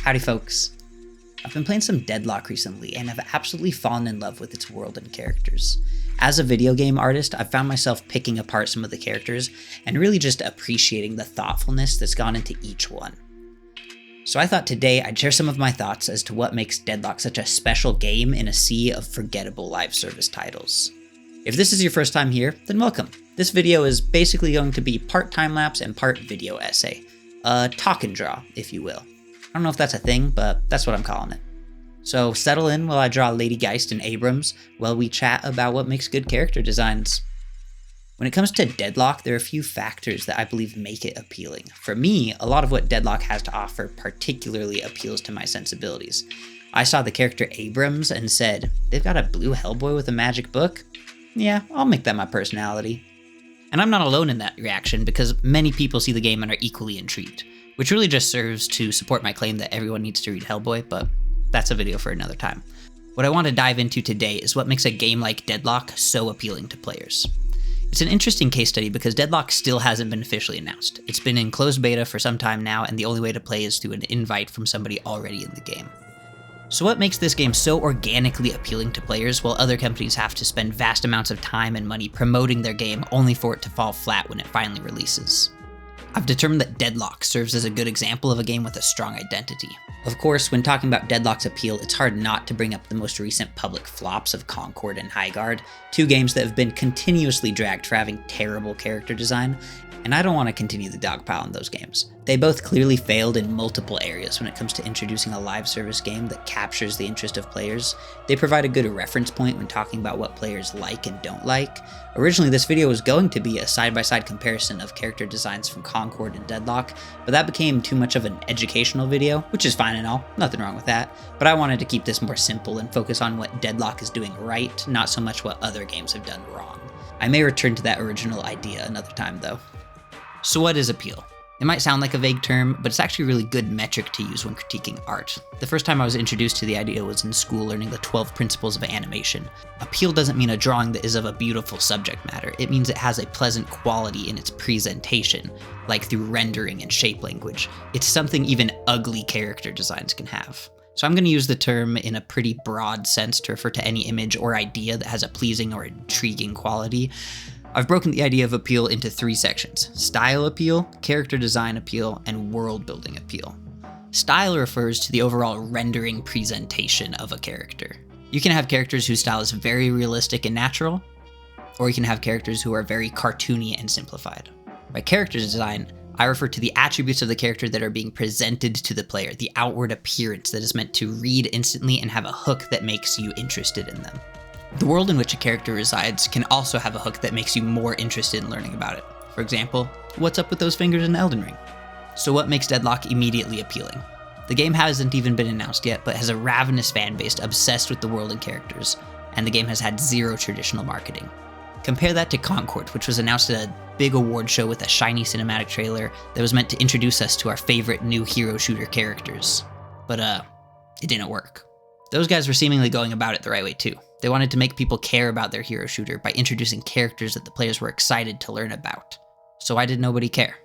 Howdy folks. I've been playing some Deadlock recently and have absolutely fallen in love with its world and characters. As a video game artist, I've found myself picking apart some of the characters and really just appreciating the thoughtfulness that's gone into each one. So I thought today I'd share some of my thoughts as to what makes Deadlock such a special game in a sea of forgettable live service titles. If this is your first time here, then welcome. This video is basically going to be part time-lapse and part video essay. A talk and draw, if you will. I don't know if that's a thing, but that's what I'm calling it. So settle in while I draw Lady Geist and Abrams while we chat about what makes good character designs. When it comes to Deadlock, there are a few factors that I believe make it appealing. For me, a lot of what Deadlock has to offer particularly appeals to my sensibilities. I saw the character Abrams and said, they've got a blue Hellboy with a magic book? Yeah, I'll make that my personality. And I'm not alone in that reaction because many people see the game and are equally intrigued, which really just serves to support my claim that everyone needs to read Hellboy, but that's a video for another time. What I want to dive into today is what makes a game like Deadlock so appealing to players. It's an interesting case study because Deadlock still hasn't been officially announced. It's been in closed beta for some time now, and the only way to play is through an invite from somebody already in the game. So what makes this game so organically appealing to players while other companies have to spend vast amounts of time and money promoting their game only for it to fall flat when it finally releases? I've determined that Deadlock serves as a good example of a game with a strong identity. Of course, when talking about Deadlock's appeal, it's hard not to bring up the most recent public flops of Concord and Highguard, two games that have been continuously dragged for having terrible character design, and I don't want to continue the dogpile in those games. They both clearly failed in multiple areas when it comes to introducing a live service game that captures the interest of players. They provide a good reference point when talking about what players like and don't like. Originally, this video was going to be a side-by-side comparison of character designs from Concord and Deadlock, but that became too much of an educational video, which is fine and all, nothing wrong with that. But I wanted to keep this more simple and focus on what Deadlock is doing right, not so much what other games have done wrong. I may return to that original idea another time though. So what is appeal? It might sound like a vague term, but it's actually a really good metric to use when critiquing art. The first time I was introduced to the idea was in school learning the 12 principles of animation. Appeal doesn't mean a drawing that is of a beautiful subject matter. It means it has a pleasant quality in its presentation, like through rendering and shape language. It's something even ugly character designs can have. So I'm going to use the term in a pretty broad sense to refer to any image or idea that has a pleasing or intriguing quality. I've broken the idea of appeal into three sections: style appeal, character design appeal, and world building appeal. Style refers to the overall rendering presentation of a character. You can have characters whose style is very realistic and natural, or you can have characters who are very cartoony and simplified. By character design, I refer to the attributes of the character that are being presented to the player, the outward appearance that is meant to read instantly and have a hook that makes you interested in them. The world in which a character resides can also have a hook that makes you more interested in learning about it. For example, what's up with those fingers in Elden Ring? So what makes Deadlock immediately appealing? The game hasn't even been announced yet, but has a ravenous fan base obsessed with the world and characters, and the game has had zero traditional marketing. Compare that to Concord, which was announced at a big award show with a shiny cinematic trailer that was meant to introduce us to our favorite new hero shooter characters. But it didn't work. Those guys were seemingly going about it the right way too. They wanted to make people care about their hero shooter by introducing characters that the players were excited to learn about. So why did nobody care?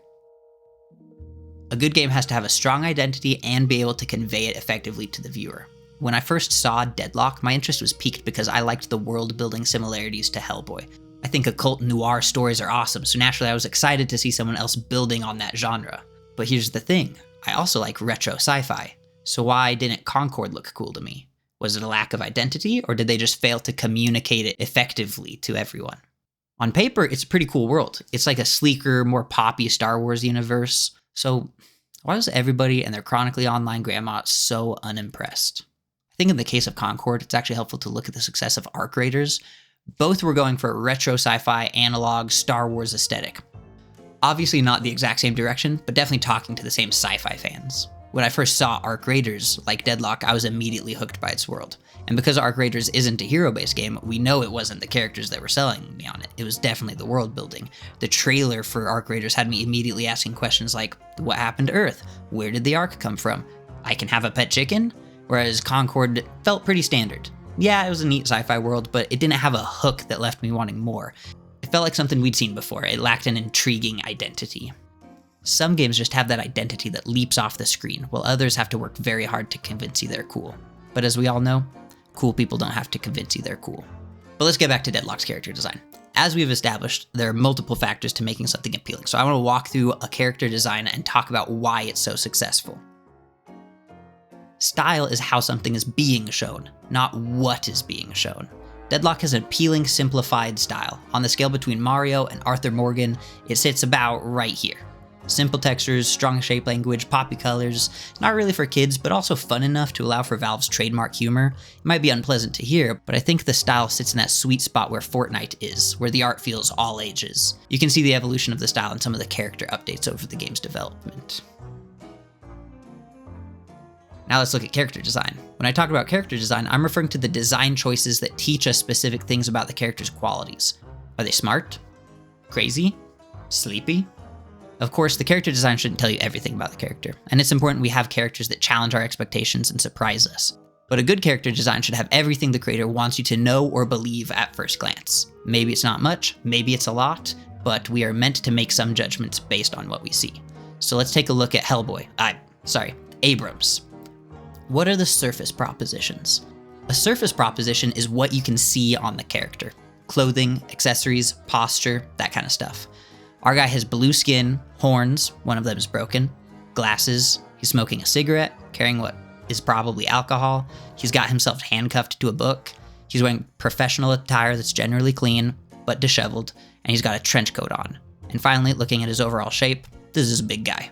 A good game has to have a strong identity and be able to convey it effectively to the viewer. When I first saw Deadlock, my interest was piqued because I liked the world-building similarities to Hellboy. I think occult noir stories are awesome, so naturally I was excited to see someone else building on that genre. But here's the thing, I also like retro sci-fi. So why didn't Concord look cool to me? Was it a lack of identity, or did they just fail to communicate it effectively to everyone? On paper, it's a pretty cool world. It's like a sleeker, more poppy Star Wars universe. So why was everybody and their chronically online grandma so unimpressed? I think in the case of Concord, it's actually helpful to look at the success of Arc Raiders. Both were going for a retro sci-fi, analog, Star Wars aesthetic. Obviously not the exact same direction, but definitely talking to the same sci-fi fans. When I first saw Arc Raiders, like Deadlock, I was immediately hooked by its world. And because Arc Raiders isn't a hero-based game, we know it wasn't the characters that were selling me on it. It was definitely the world building. The trailer for Arc Raiders had me immediately asking questions like, what happened to Earth? Where did the Ark come from? I can have a pet chicken? Whereas Concord felt pretty standard. Yeah, it was a neat sci-fi world, but it didn't have a hook that left me wanting more. It felt like something we'd seen before. It lacked an intriguing identity. Some games just have that identity that leaps off the screen, while others have to work very hard to convince you they're cool. But as we all know, cool people don't have to convince you they're cool. But let's get back to Deadlock's character design. As we've established, there are multiple factors to making something appealing, so I want to walk through a character design and talk about why it's so successful. Style is how something is being shown, not what is being shown. Deadlock has an appealing, simplified style. On the scale between Mario and Arthur Morgan, it sits about right here. Simple textures, strong shape language, poppy colors, not really for kids, but also fun enough to allow for Valve's trademark humor. It might be unpleasant to hear, but I think the style sits in that sweet spot where Fortnite is, where the art feels all ages. You can see the evolution of the style in some of the character updates over the game's development. Now let's look at character design. When I talk about character design, I'm referring to the design choices that teach us specific things about the character's qualities. Are they smart? Crazy? Sleepy? Of course, the character design shouldn't tell you everything about the character, and it's important we have characters that challenge our expectations and surprise us. But a good character design should have everything the creator wants you to know or believe at first glance. Maybe it's not much, maybe it's a lot, but we are meant to make some judgments based on what we see. So let's take a look at Abrams. What are the surface propositions? A surface proposition is what you can see on the character. Clothing, accessories, posture, that kind of stuff. Our guy has blue skin, horns, one of them is broken, glasses, he's smoking a cigarette, carrying what is probably alcohol, he's got himself handcuffed to a book, he's wearing professional attire that's generally clean, but disheveled, and he's got a trench coat on. And finally, looking at his overall shape, this is a big guy.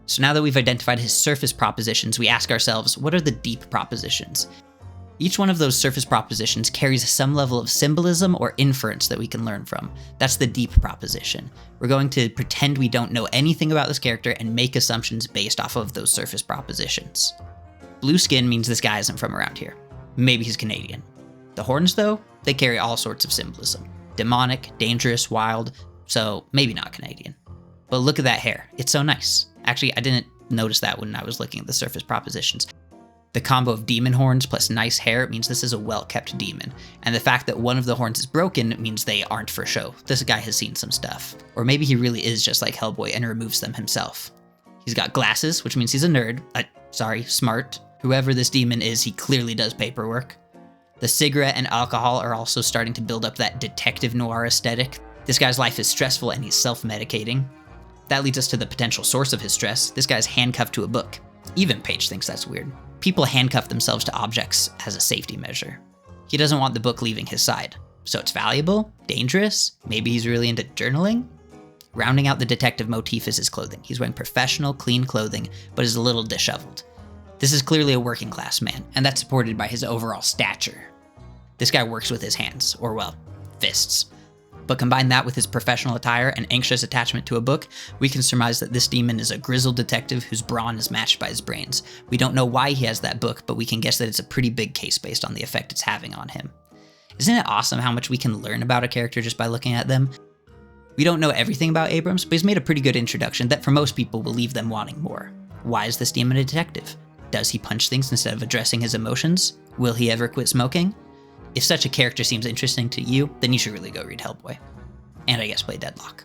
So now that we've identified his surface propositions, we ask ourselves, what are the deep propositions? Each one of those surface propositions carries some level of symbolism or inference that we can learn from. That's the deep proposition. We're going to pretend we don't know anything about this character and make assumptions based off of those surface propositions. Blue skin means this guy isn't from around here. Maybe he's Canadian. The horns, though, they carry all sorts of symbolism. Demonic, dangerous, wild, so maybe not Canadian. But look at that hair. It's so nice. Actually, I didn't notice that when I was looking at the surface propositions. The combo of demon horns plus nice hair means this is a well-kept demon, and the fact that one of the horns is broken means they aren't for show. This guy has seen some stuff. Or maybe he really is just like Hellboy and removes them himself. He's got glasses, which means he's a nerd. Smart. Whoever this demon is, he clearly does paperwork. The cigarette and alcohol are also starting to build up that detective noir aesthetic. This guy's life is stressful and he's self-medicating. That leads us to the potential source of his stress. This guy's handcuffed to a book. Even Paige thinks that's weird. People handcuff themselves to objects as a safety measure. He doesn't want the book leaving his side. So it's valuable? Dangerous? Maybe he's really into journaling? Rounding out the detective motif is his clothing. He's wearing professional, clean clothing, but is a little disheveled. This is clearly a working class man, and that's supported by his overall stature. This guy works with his hands, or well, fists. But combine that with his professional attire and anxious attachment to a book, we can surmise that this demon is a grizzled detective whose brawn is matched by his brains. We don't know why he has that book, but we can guess that it's a pretty big case based on the effect it's having on him. Isn't it awesome how much we can learn about a character just by looking at them? We don't know everything about Abrams, but he's made a pretty good introduction that for most people will leave them wanting more. Why is this demon a detective? Does he punch things instead of addressing his emotions? Will he ever quit smoking? If such a character seems interesting to you, then you should really go read Hellboy. And I guess play Deadlock.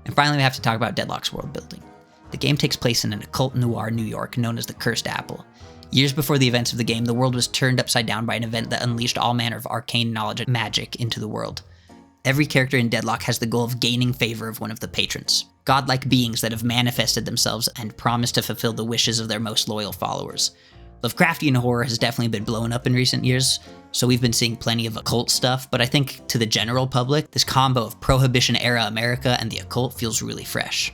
And finally, we have to talk about Deadlock's world building. The game takes place in an occult noir New York known as the Cursed Apple. Years before the events of the game, the world was turned upside down by an event that unleashed all manner of arcane knowledge and magic into the world. Every character in Deadlock has the goal of gaining favor of one of the patrons, godlike beings that have manifested themselves and promised to fulfill the wishes of their most loyal followers. Lovecraftian horror has definitely been blown up in recent years, so we've been seeing plenty of occult stuff, but I think to the general public, this combo of Prohibition-era America and the occult feels really fresh.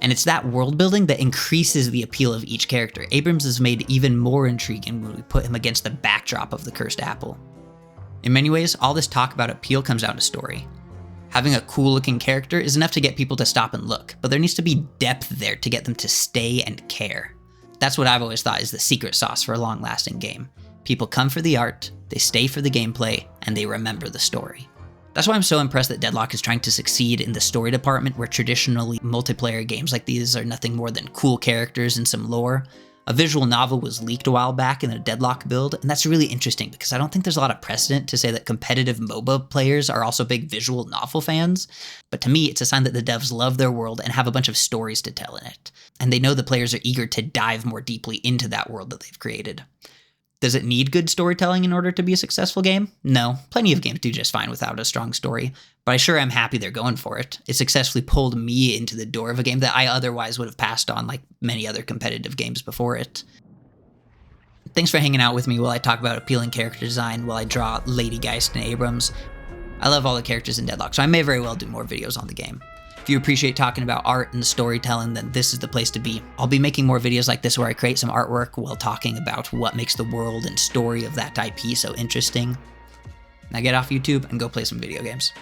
And it's that world building that increases the appeal of each character. Abrams is made even more intriguing when we put him against the backdrop of the Cursed Apple. In many ways, all this talk about appeal comes down to story. Having a cool-looking character is enough to get people to stop and look, but there needs to be depth there to get them to stay and care. That's what I've always thought is the secret sauce for a long-lasting game. People come for the art, they stay for the gameplay, and they remember the story. That's why I'm so impressed that Deadlock is trying to succeed in the story department, where traditionally multiplayer games like these are nothing more than cool characters and some lore. A visual novel was leaked a while back in a Deadlock build, and that's really interesting because I don't think there's a lot of precedent to say that competitive MOBA players are also big visual novel fans, but to me it's a sign that the devs love their world and have a bunch of stories to tell in it, and they know the players are eager to dive more deeply into that world that they've created. Does it need good storytelling in order to be a successful game? No, plenty of games do just fine without a strong story, but I sure am happy they're going for it. It successfully pulled me into the door of a game that I otherwise would have passed on like many other competitive games before it. Thanks for hanging out with me while I talk about appealing character design while I draw Lady Geist and Abrams. I love all the characters in Deadlock, so I may very well do more videos on the game. If you appreciate talking about art and the storytelling, then this is the place to be. I'll be making more videos like this where I create some artwork while talking about what makes the world and story of that IP so interesting. Now get off YouTube and go play some video games.